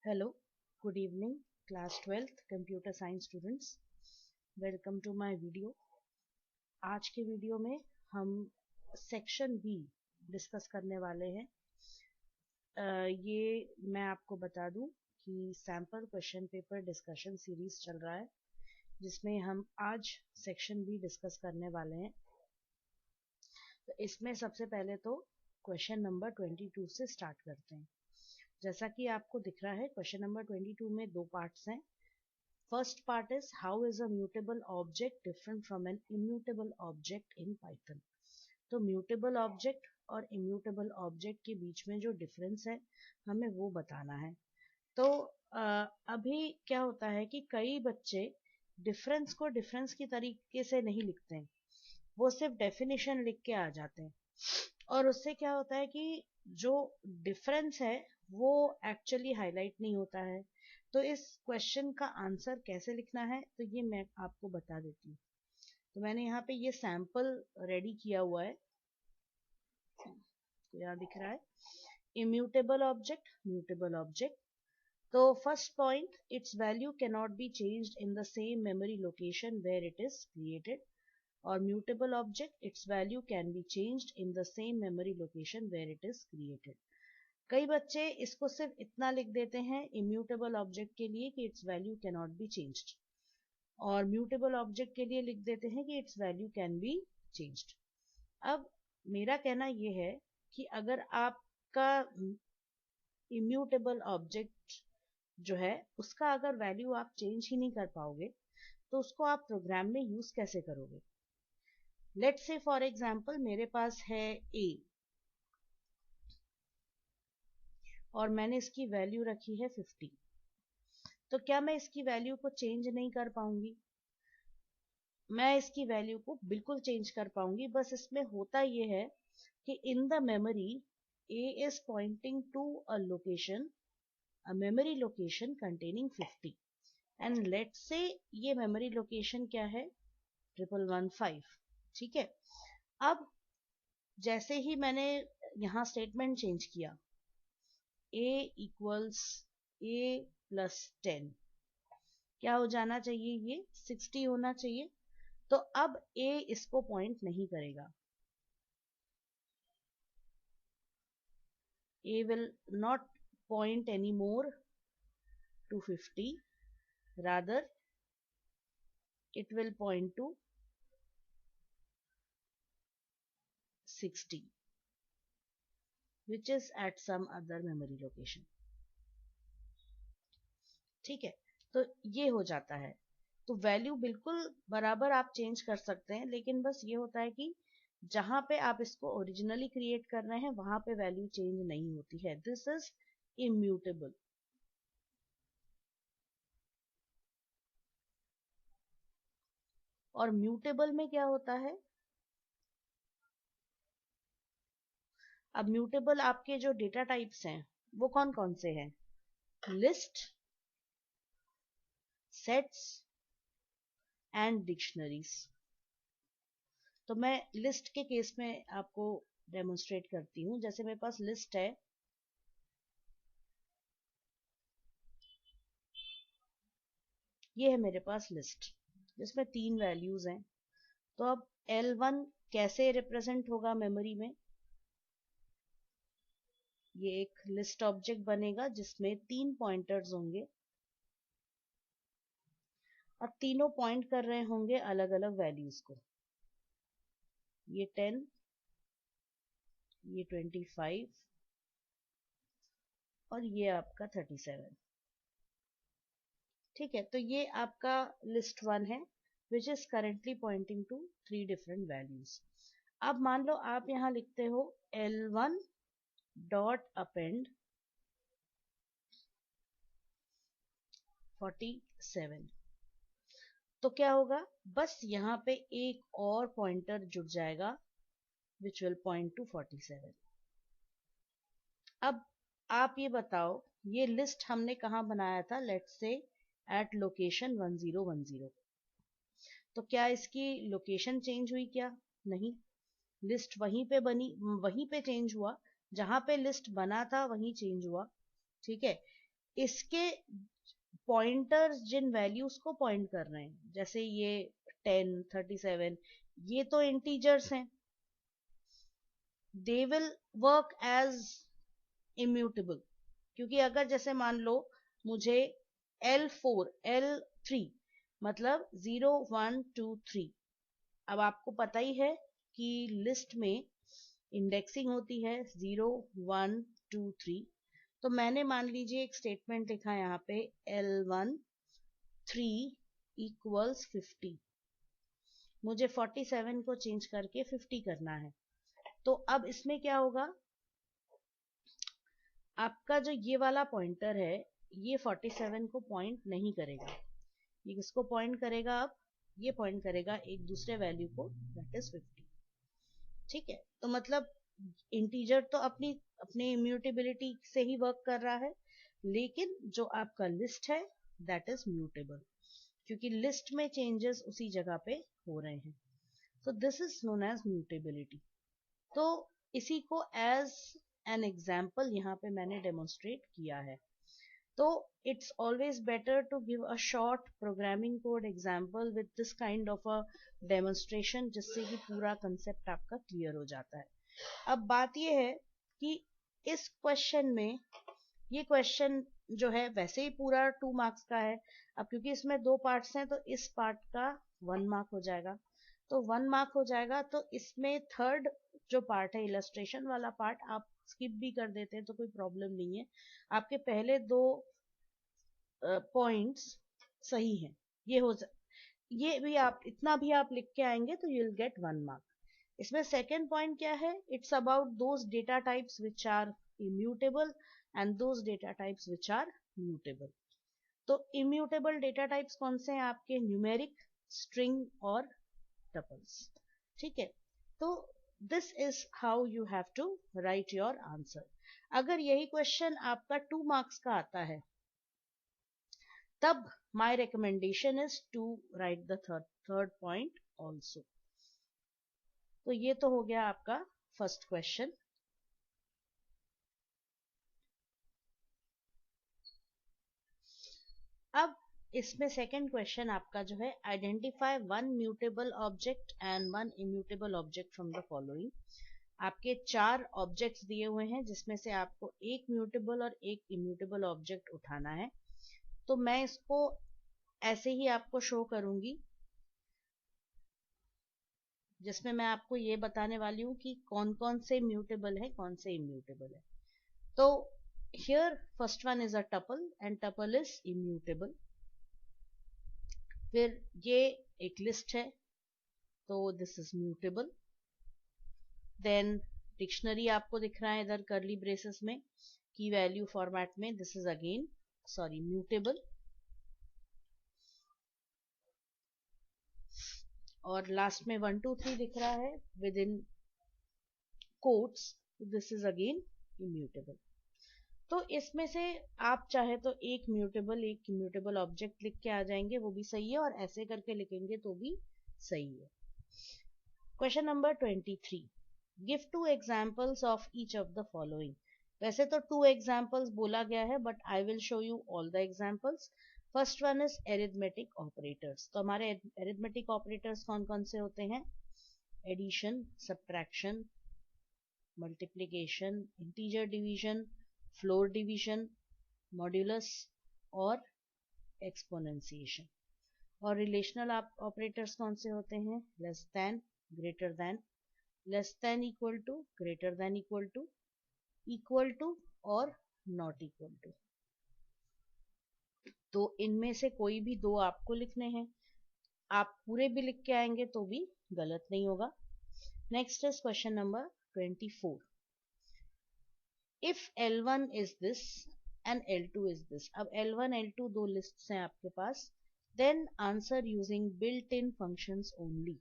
Hello, good evening, class 12th computer science students. Welcome to my video. आज के video में हम section be discuss करने वाले हैं। ये मैं आपको बता दूं कि sample question paper discussion series चल रहा है जिसमें हम आज सेक्शन बी डिस्कस करने वाले हैं। तो इसमें सबसे पहले तो क्वेश्चन नंबर 22 से स्टार्ट करते हैं। जैसा कि आपको दिख रहा है क्वेश्चन नंबर 22 में दो पार्ट्स हैं। First part is how is a mutable object different from an immutable object in Python? तो mutable object और immutable object के बीच में जो difference है हमें वो बताना है। तो अभी क्या होता है कि कई बच्चे difference को difference की तरीके से नहीं लिखते हैं, वो सिर्फ definition लिख के आ जाते हैं और उससे क्या होता है कि जो difference है वो actually highlight नहीं होता है। तो इस क्वेश्चन का आंसर कैसे लिखना है तो ये मैं आपको बता देती हूँ। तो मैंने यहाँ पे ये सैंपल रेडी किया हुआ है, तो यहाँ दिख रहा है इम्यूटेबल ऑब्जेक्ट, म्यूटेबल ऑब्जेक्ट। तो first point, its value can not be changed in the same memory location where it is created. और mutable object, its value can be changed in the same memory location where it is created. कई बच्चे इसको सिर्फ इतना लिख देते हैं immutable object के लिए कि it's value can not be changed, और म्यूटेबल ऑब्जेक्ट के लिए लिख देते हैं कि it's value can be changed. अब मेरा कहना यह है कि अगर आपका इम्यूटेबल ऑब्जेक्ट जो है उसका अगर वैल्यू आप चेंज ही नहीं कर पाओगे तो उसको आप प्रोग्राम में यूज कैसे करोगे। लेट्स से फॉर एग्जांपल मेरे पास है ए और मैंने इसकी वैल्यू रखी है 50, तो क्या मैं इसकी वैल्यू को चेंज नहीं कर पाऊंगी? मैं इसकी वैल्यू को बिल्कुल चेंज कर पाऊंगी। बस इसमें होता ये है कि in the memory A is pointing to a location, a memory location containing 50 and let's say ये मेमोरी लोकेशन क्या है 1115। ठीक है, अब जैसे ही मैंने यहाँ स्टेटमेंट चेंज किया a इक्वल्स a प्लस 10, क्या हो जाना चाहिए, ये 60 होना चाहिए। तो अब a इसको पॉइंट नहीं करेगा, a will not point anymore to 50, rather it will point to 60 which is at some other memory location। ठीक है, तो ये हो जाता है। तो वैल्यू बिल्कुल बराबर आप चेंज कर सकते हैं, लेकिन बस ये होता है कि जहां पे आप इसको ओरिजिनली क्रिएट कर रहे हैं वहां पे वैल्यू चेंज नहीं होती है। This is immutable. और म्यूटेबल में क्या होता है, अब म्यूटेबल आपके जो डेटा टाइप्स हैं वो कौन कौन से हैं? List, sets and dictionaries. तो मैं लिस्ट के केस में आपको डेमोन्स्ट्रेट करती हूँ। जैसे मेरे पास लिस्ट है, ये है मेरे पास लिस्ट जिसमें 3 वैल्यूज हैं। तो अब L1 कैसे रिप्रेजेंट होगा मेमोरी में? ये एक लिस्ट ऑब्जेक्ट बनेगा जिसमें 3 पॉइंटर्स होंगे और तीनों पॉइंट कर रहे होंगे अलग अलग वैल्यूज को। ये 10, ये 25 और ये आपका 37। ठीक है, तो ये आपका लिस्ट 1 है which is currently pointing to 3 different values. अब मान लो आप यहाँ लिखते हो L1 डॉट अपेंड 47, तो क्या होगा, बस यहाँ पे एक और पॉइंटर जुड़ जाएगा विच विल पॉइंट टू 47। अब आप ये बताओ, ये लिस्ट हमने कहाँ बनाया था? Let's say eight location 1010। तो क्या इसकी लोकेशन चेंज हुई? क्या नहीं, लिस्ट वहीं पे बनी, वहीं पे चेंज हुआ, जहां पे लिस्ट बना था वहीं चेंज हुआ। ठीक है, इसके पॉइंटर्स जिन वैल्यूज को पॉइंट कर रहे हैं, जैसे ये 10, 37, ये तो इंटीजर्स हैं, they will work as immutable. क्योंकि अगर जैसे मान लो मुझे L4, L3 मतलब 0, 1, 2, 3, अब आपको पता ही है कि लिस्ट में इंडेक्सिंग होती है 0, 1, 2, 3। तो मैंने मान लीजिए एक स्टेटमेंट लिखा यहाँ पे L1 3 इक्वल्स 50, मुझे 47 को चेंज करके 50 करना है। तो अब इसमें क्या होगा, आपका जो ये वाला पॉइंटर है ये 47 को पॉइंट नहीं करेगा, ये किसको पॉइंट करेगा, अब ये पॉइंट करेगा एक दूसरे वैल्यू को, दैट इज 50। ठीक है, तो मतलब इंटीजर तो अपनी इम्यूटेबिलिटी से ही वर्क कर रहा है, लेकिन जो आपका लिस्ट है दैट इज म्यूटेबल, क्योंकि लिस्ट में चेंजेस उसी जगह पे हो रहे हैं। So this is known as mutability. तो इसी को एज एन एग्जाम्पल यहाँ पे मैंने डेमोन्स्ट्रेट किया है। तो it's always better to give a short programming code example with this kind of a demonstration, जिससे कि पूरा कंसेप्ट आपका क्लियर हो जाता है। अब बात ये है कि इस क्वेश्चन में, ये क्वेश्चन जो है वैसे ही पूरा 2 मार्क्स का है। अब क्योंकि इसमें 2 पार्ट्स हैं तो इस पार्ट का 1 मार्क हो जाएगा, तो 1 मार्क हो जाएगा। तो इसमें थर्ड जो पार्ट है इलस्ट्रेशन वाला पार्ट आप स्किप भी कर देते हैं तो कोई प्रॉब्लम नहीं है, आपके पहले 2 पॉइंट्स सही हैं, ये भी आप इतना भी आप लिख के आएंगे तो यू विल गेट 1 मार्क। इसमें सेकंड पॉइंट क्या है, it's about those data types which are immutable and those data types which are mutable. तो इम्यूटेबल डेटा टाइप्स कौन से हैं आपके, न्यूमेरिक, स्ट्रिंग और टपल्स। ठीक है, तो this is how you have to write your answer. अगर यही क्वेश्चन आपका 2 मार्क्स का आता है तब my recommendation is to write the third point also। तो ये तो हो गया आपका फर्स्ट क्वेश्चन। अब इसमें सेकंड क्वेश्चन आपका जो है, identify 1 mutable object and 1 immutable object from the following. आपके 4 ऑब्जेक्ट्स दिए हुए हैं जिसमें से आपको एक म्यूटेबल और एक इम्यूटेबल ऑब्जेक्ट उठाना है। तो मैं इसको ऐसे ही आपको शो करूंगी, जिसमें मैं आपको ये बताने वाली हूँ कि कौन कौन से म्यूटेबल है, कौन से इम्यूटेबल है। तो here first one is a tuple and tuple is immutable. फिर ये एक लिस्ट है तो this is mutable. Then dictionary आपको दिख रहा है इधर कर्ली ब्रेसेस में, की वैल्यू फॉर्मेट में, दिस इज अगेन म्यूटेबल। और लास्ट में 1, 2, 3 दिख रहा है within quotes, this is again immutable. तो इसमें से आप चाहे तो एक म्यूटेबल एक इम्यूटेबल ऑब्जेक्ट लिख के आ जाएंगे, वो भी सही है, और ऐसे करके लिखेंगे तो भी सही है। Question number 23, give 2 examples of each of the following. वैसे तो 2 एग्जांपल्स बोला गया है but I will show you all the examples. First one is arithmetic operators. तो हमारे एरिथमेटिक ऑपरेटर्स कौन कौन से होते हैं, addition, subtraction, multiplication, integer division, floor division, modulus और एक्सपोनेंशिएशन। और रिलेशनल ऑपरेटर्स कौन से होते हैं, less than, greater than, less than equal to, greater than equal to और नॉट इक्वल टू। तो इनमें से कोई भी 2 आपको लिखने हैं, आप पूरे भी लिख के आएंगे तो भी गलत नहीं होगा। Next is question number 24, if L1 is this and L2 is this। अब L1 L2 2 लिस्ट्स हैं आपके पास, then answer using built in functions only.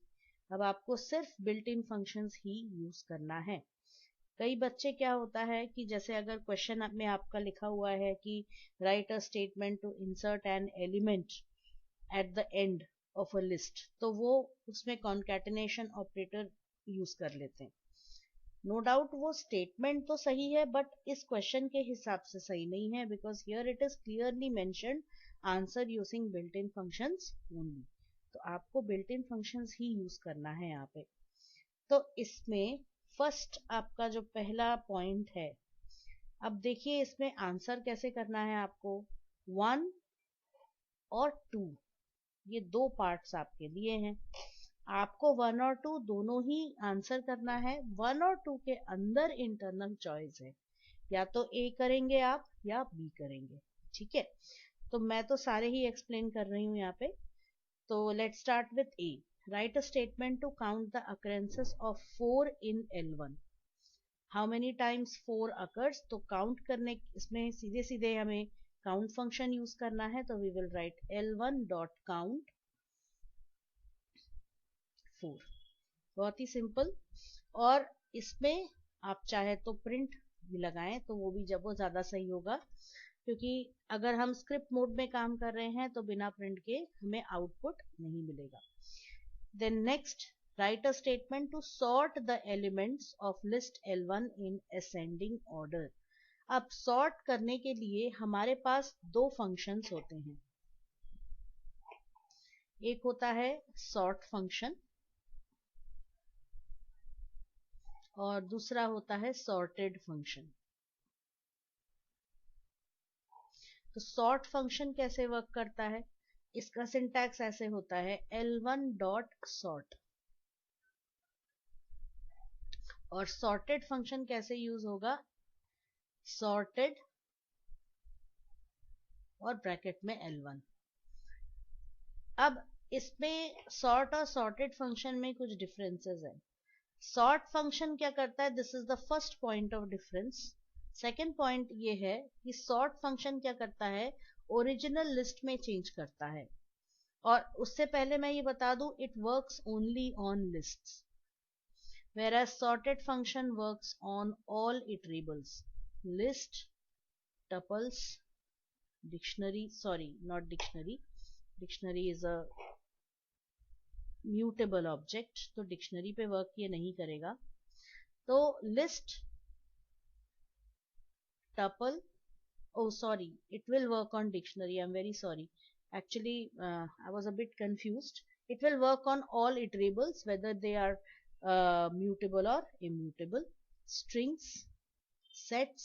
अब आपको सिर्फ बिल्ट इन फंक्शंस ही यूज करना है। कई बच्चे क्या होता है कि जैसे अगर क्वेश्चन में आपका लिखा हुआ है कि write a statement to insert an element at the end of a list, तो वो उसमें कॉन्कैटिनेशन ऑपरेटर यूज कर लेते हैं। नो डाउट वो स्टेटमेंट तो सही है बट इस क्वेश्चन के हिसाब से सही नहीं है, because here it is clearly mentioned answer using built in functions only. तो आपको बिल्ट इन फंक्शंस ही यूज करना है यहाँ पे। तो इसमें फर्स्ट आपका जो पहला पॉइंट है, अब देखिए इसमें आंसर कैसे करना है आपको। 1 और 2 ये दो पार्ट्स आपके दिए हैं, आपको 1 और 2 दोनों ही आंसर करना है। 1 और 2 के अंदर इंटरनल चॉइस है, या तो ए करेंगे आप या बी करेंगे। ठीक है, तो मैं तो सारे ही एक्सप्लेन कर रही हूँ यहाँ पे। तो let's start with A. Write a statement to count the occurrences of 4 in L1। How many times 4 occurs, तो काउंट करने इसमें सीधे सीधे हमें काउंट फंक्शन यूज करना है। तो we will write L1 dot count 4। बहुत ही सिंपल। और इसमें आप चाहे तो प्रिंट भी लगाएं तो वो भी जब वो ज्यादा सही होगा, क्योंकि अगर हम स्क्रिप्ट मोड में काम कर रहे हैं तो बिना प्रिंट के हमें आउटपुट नहीं मिलेगा। Then next, write a statement to sort the elements of list L1 in ascending order. अब सॉर्ट करने के लिए हमारे पास दो फंक्शंस होते हैं, एक होता है सॉर्ट फंक्शन और दूसरा होता है सॉर्टेड फंक्शन। तो सॉर्ट फंक्शन कैसे वर्क करता है, इसका सिंटैक्स ऐसे होता है L1 डॉट सॉर्ट। और सॉर्टेड फंक्शन कैसे यूज होगा, सॉर्टेड और ब्रैकेट में L1। अब इसमें सॉर्ट और सॉर्टेड फंक्शन में कुछ डिफरेंसेस है। सॉर्ट फंक्शन क्या करता है, this is the first point of difference. Second point ये है कि सॉर्ट फंक्शन क्या करता है, ओरिजिनल लिस्ट में चेंज करता है। और उससे पहले मैं ये बता दूं, it works only on lists, whereas sorted function works on all iterables, list, tuples, dictionary, sorry not dictionary, dictionary is a mutable object, तो डिक्शनरी पे वर्क ये नहीं करेगा। तो list, tuple, oh sorry, it will work on dictionary, I'm very sorry, actually I was a bit confused. It will work on all iterables whether they are mutable or immutable, strings, sets।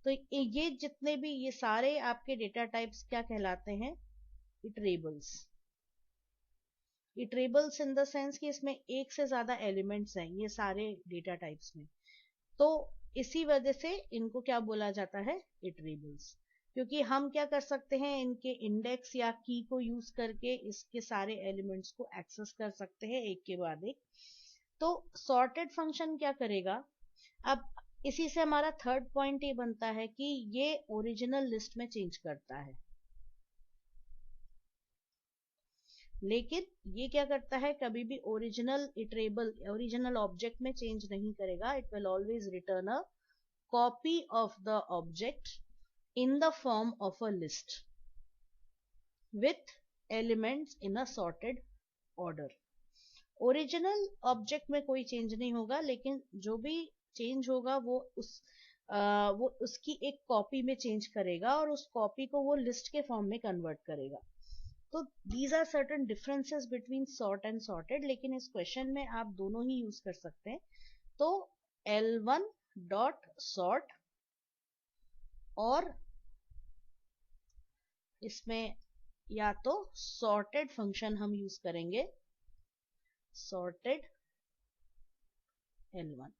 तो ये जितने भी ये सारे आपके data types क्या कहलाते हैं, इटरेबल्स। इटरेबल्स इन द सेंस कि इसमें एक से ज्यादा एलिमेंट्स हैं ये सारे डेटा टाइप्स में, तो इसी वजह से इनको क्या बोला जाता है, इटरेबल्स। क्योंकि हम क्या कर सकते हैं, इनके इंडेक्स या की को यूज करके इसके सारे एलिमेंट्स को एक्सेस कर सकते हैं एक के बाद एक। तो सॉर्टेड फंक्शन क्या करेगा, अब इसी से हमारा थर्ड पॉइंट ये बनता है कि ये ओरिजिनल लिस्ट में चेंज करता है, लेकिन ये क्या करता है, कभी भी ओरिजिनल इटरेबल ओरिजिनल ऑब्जेक्ट में चेंज नहीं करेगा। It will always return a copy of the object in the form of a list with elements in a sorted order. Original object में कोई चेंज नहीं होगा, लेकिन जो भी चेंज होगा वो वो उसकी एक कॉपी में चेंज करेगा और उस कॉपी को वो लिस्ट के फॉर्म में कन्वर्ट करेगा। तो these are certain differences between sort and sorted, लेकिन इस क्वेश्चन में आप दोनों ही यूज कर सकते हैं। तो L1 डॉट सॉर्ट, और इसमें या तो सॉर्टेड फंक्शन हम यूज करेंगे, सॉर्टेड L1।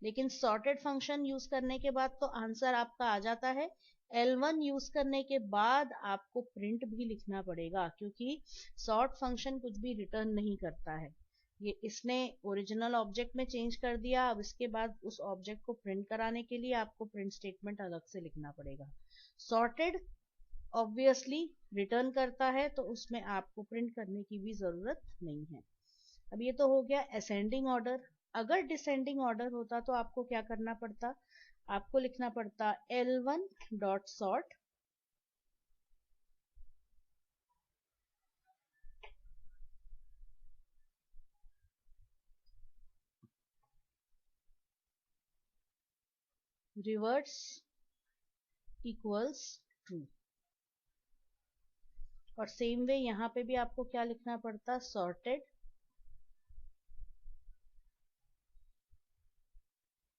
लेकिन सॉर्टेड फंक्शन यूज करने के बाद तो आंसर आपका आ जाता है, L1 यूज करने के बाद आपको प्रिंट भी लिखना पड़ेगा, क्योंकि सॉर्ट फंक्शन कुछ भी रिटर्न नहीं करता है। ये इसने ओरिजिनल ऑब्जेक्ट में चेंज कर दिया, अब इसके बाद उस ऑब्जेक्ट को प्रिंट कराने के लिए आपको प्रिंट स्टेटमेंट अलग से लिखना पड़ेगा। सॉर्टेड ऑब्वियसली रिटर्न करता है, तो उसमें आपको प्रिंट करने की भी जरूरत नहीं है। अब ये तो हो गया असेंडिंग ऑर्डर। अगर डिसेंडिंग ऑर्डर होता तो आपको क्या करना पड़ता, आपको लिखना पड़ता L1 dot sort, reverse equals true. और सेम वे यहाँ पे भी आपको क्या लिखना पड़ता, sorted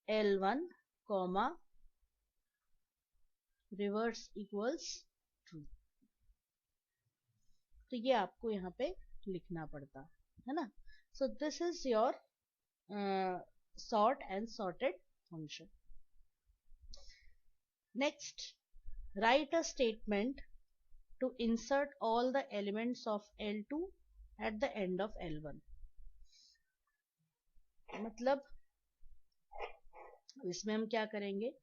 L1 comma reverse equals true. तो ये आपको यहाँ पे लिखना पड़ता है ना। सो this is your sort and sorted function. Next, write a statement to insert all the elements of L2 at the end of L1. मतलब इसमें हम क्या करेंगे,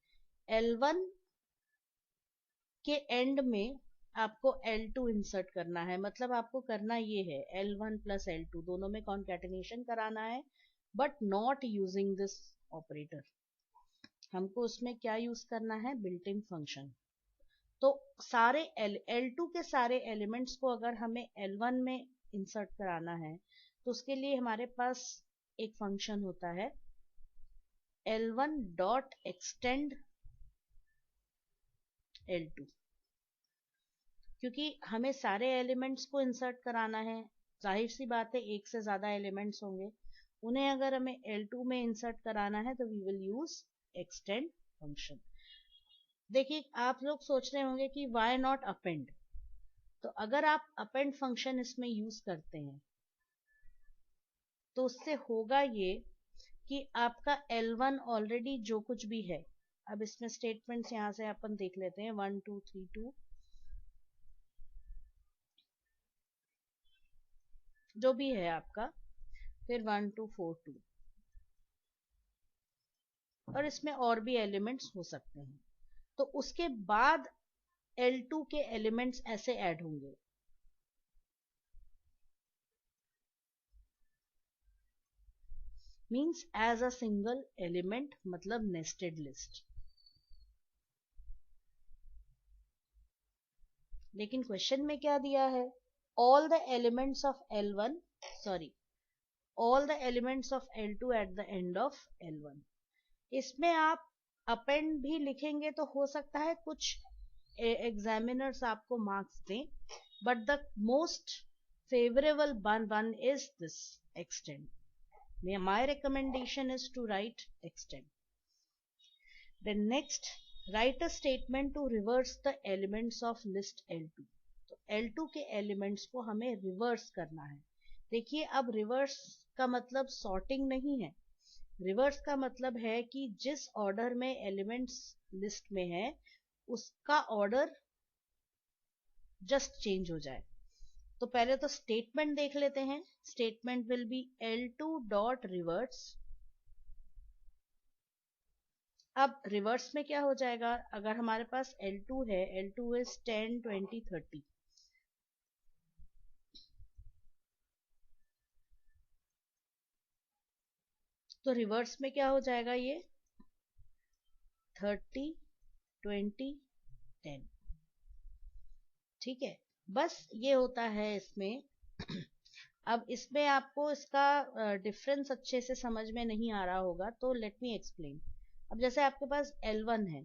L1 के एंड में आपको L2 इंसर्ट करना है। मतलब आपको करना ये है L1 प्लस L2 दोनों में कॉन्कैटिनेशन कराना है, but not using this operator. हमको उसमें क्या यूज करना है, बिल्ट इन फंक्शन। तो सारे L2 के सारे एलिमेंट्स को अगर हमें L1 में इंसर्ट कराना है तो उसके लिए हमारे पास एक फंक्शन होता है L1 डॉट एक्सटेंड L2। क्योंकि हमें सारे एलिमेंट्स को इंसर्ट कराना है, जाहिर सी बात है एक से ज्यादा एलिमेंट्स होंगे, उन्हें अगर हमें L2 में इंसर्ट कराना है तो we will use extend function. देखिए आप लोग सोच रहे होंगे कि वाई नॉट अपेंड। तो अगर आप अपेंड फंक्शन इसमें यूज करते हैं तो उससे होगा ये कि आपका L1 ऑलरेडी जो कुछ भी है, अब इसमें स्टेटमेंट्स यहां से अपन देख लेते हैं 1 2 3 2 जो भी है आपका, फिर 1 2 4 2 और इसमें और भी एलिमेंट्स हो सकते हैं। तो उसके बाद L2 के एलिमेंट्स ऐसे ऐड होंगे, means as a single element, मतलब नेस्टेड लिस्ट। लेकिन क्वेश्चन में क्या दिया है, all the elements of L1 sorry all the elements of L2 at the end of L1। इसमें आप अपेंड भी लिखेंगे तो हो सकता है कुछ एग्जामिनर्स आपको मार्क्स दें, but the most favorable one is this extend. My recommendation is to write extend. Then next, write a statement to reverse the elements of list L2. तो L2 के एलिमेंट्स को हमें रिवर्स करना है। देखिए अब रिवर्स का मतलब सॉर्टिंग नहीं है, रिवर्स का मतलब है कि जिस ऑर्डर में एलिमेंट्स लिस्ट में है उसका ऑर्डर जस्ट चेंज हो जाए। तो पहले तो स्टेटमेंट देख लेते हैं। Statement will be L2 dot reverse. अब रिवर्स में क्या हो जाएगा, अगर हमारे पास L2 है, L2 इज 10 20 30, तो रिवर्स में क्या हो जाएगा, ये 30 20 10। ठीक है, बस ये होता है इसमें। अब इसमें आपको इसका डिफरेंस अच्छे से समझ में नहीं आ रहा होगा, तो लेट मी एक्सप्लेन। अब जैसे आपके पास L1 है,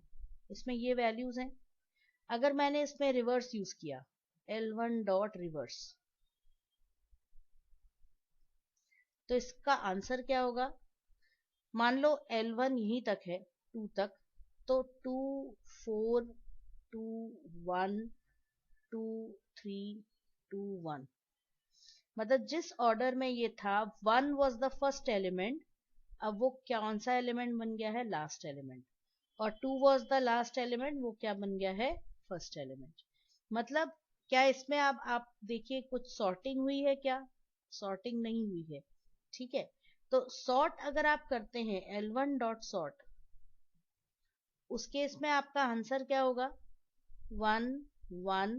इसमें ये वैल्यूज हैं, अगर मैंने इसमें रिवर्स यूज किया L1 डॉट रिवर्स, तो इसका आंसर क्या होगा। मान लो L1 यहीं तक है 2 तक, तो 2 4 2 1 2 3 2 1, मतलब जिस ऑर्डर में ये था 1 वॉज द फर्स्ट एलिमेंट, अब वो कौन सा एलिमेंट बन गया है, लास्ट एलिमेंट। और 2 वॉज द लास्ट एलिमेंट, वो क्या बन गया है, फर्स्ट एलिमेंट। मतलब क्या इसमें आप देखिए कुछ सॉर्टिंग हुई है क्या, सॉर्टिंग नहीं हुई है। ठीक है, तो सॉर्ट अगर आप करते हैं L1 डॉट सॉर्ट, उस केस में आपका आंसर क्या होगा, 1 1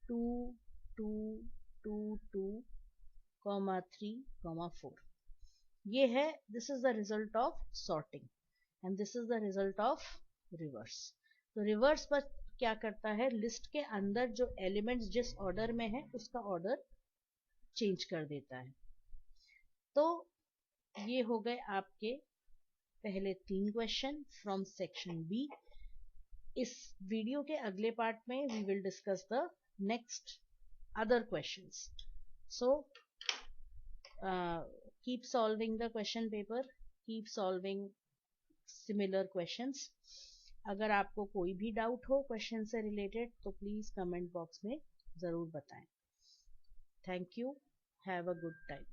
2 2 2 2 3 4। ये है, this is the result of sorting and this is the result of reverse. तो रिवर्स पर क्या करता है, लिस्ट के अंदर जो एलिमेंट्स जिस ऑर्डर में है उसका ऑर्डर चेंज कर देता है। तो ये हो गए आपके पहले 3 क्वेश्चन फ्रॉम सेक्शन बी। इस वीडियो के अगले पार्ट में we will discuss the next other questions. So keep solving the question paper, keep solving similar questions. अगर आपको कोई भी डाउट हो क्वेश्चन से रिलेटेड तो प्लीज कमेंट बॉक्स में जरूर बताएं। Thank you, have a good time.